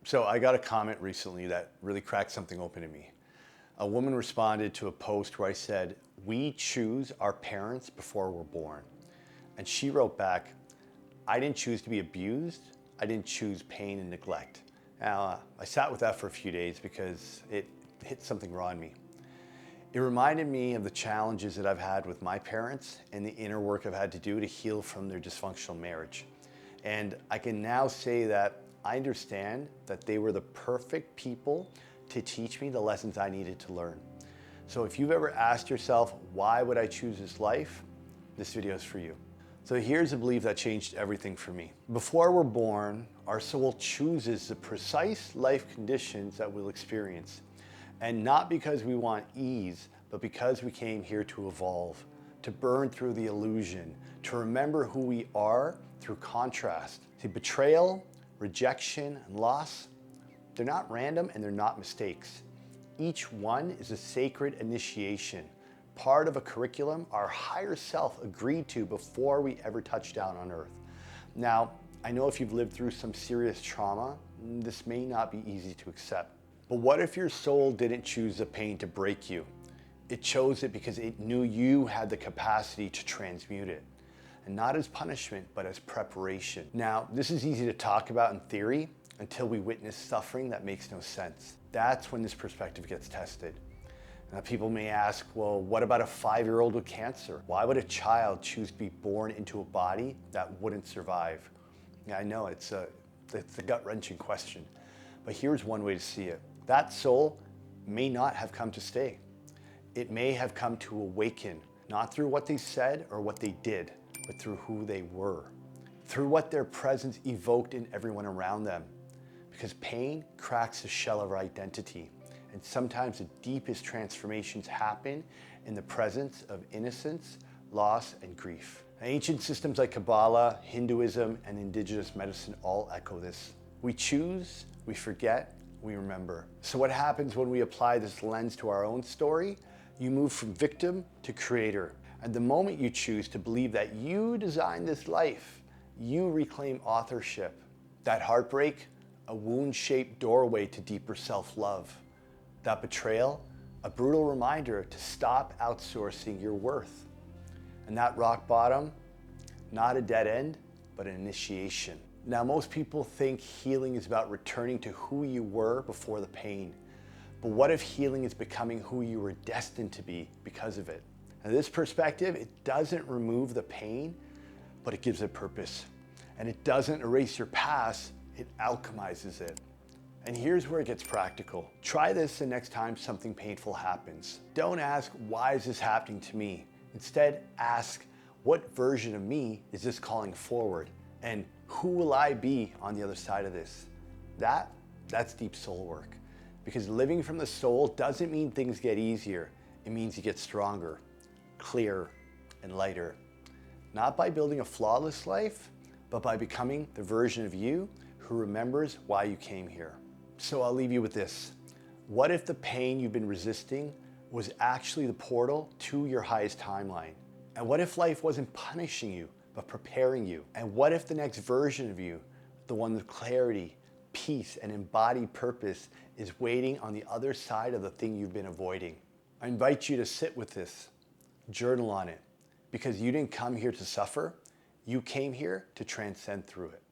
So I got a comment recently that really cracked something open in me. A woman responded to a post where I said, "We choose our parents before we're born." And she wrote back, "I didn't choose to be abused. I didn't choose pain and neglect." Now, I sat with that for a few days because it hit something raw in me. It reminded me of the challenges that I've had with my parents and the inner work I've had to do to heal from their dysfunctional marriage. And I can now say that I understand that they were the perfect people to teach me the lessons I needed to learn. So if you've ever asked yourself, why would I choose this life? This video is for you. So here's a belief that changed everything for me. Before we're born, our soul chooses the precise life conditions that we'll experience. And not because we want ease, but because we came here to evolve, to burn through the illusion, to remember who we are through contrast. See, betrayal, rejection, and loss, they're not random and they're not mistakes. Each one is a sacred initiation, part of a curriculum our higher self agreed to before we ever touched down on earth. Now, I know if you've lived through some serious trauma, this may not be easy to accept. But what if your soul didn't choose the pain to break you? It chose it because it knew you had the capacity to transmute it. And not as punishment, but as preparation. Now, this is easy to talk about in theory until we witness suffering that makes no sense. That's when this perspective gets tested. Now, people may ask, well, what about a 5-year-old with cancer? Why would a child choose to be born into a body that wouldn't survive? Yeah, I know it's a gut-wrenching question, but here's one way to see it. That soul may not have come to stay. It may have come to awaken, not through what they said or what they did, but through who they were, through what their presence evoked in everyone around them. Because pain cracks the shell of our identity, and sometimes the deepest transformations happen in the presence of innocence, loss, and grief. Ancient systems like Kabbalah, Hinduism, and indigenous medicine all echo this. We choose, we forget, we remember. So what happens when we apply this lens to our own story? You move from victim to creator. And the moment you choose to believe that you designed this life, you reclaim authorship. That heartbreak, a wound-shaped doorway to deeper self-love. That betrayal, a brutal reminder to stop outsourcing your worth. And that rock bottom, not a dead end, but an initiation. Now, most people think healing is about returning to who you were before the pain. But what if healing is becoming who you were destined to be because of it? Now, this perspective, it doesn't remove the pain, but it gives it purpose. And it doesn't erase your past, it alchemizes it. And here's where it gets practical. Try this the next time something painful happens. Don't ask, why is this happening to me? Instead, ask, what version of me is this calling forward? And who will I be on the other side of this? That's deep soul work. Because living from the soul doesn't mean things get easier. It means you get stronger, clearer, and lighter. Not by building a flawless life, but by becoming the version of you who remembers why you came here. So I'll leave you with this. What if the pain you've been resisting was actually the portal to your highest timeline? And what if life wasn't punishing you, but preparing you? And what if the next version of you, the one with clarity, peace, and embodied purpose, is waiting on the other side of the thing you've been avoiding? I invite you to sit with this, journal on it, because you didn't come here to suffer, you came here to transcend through it.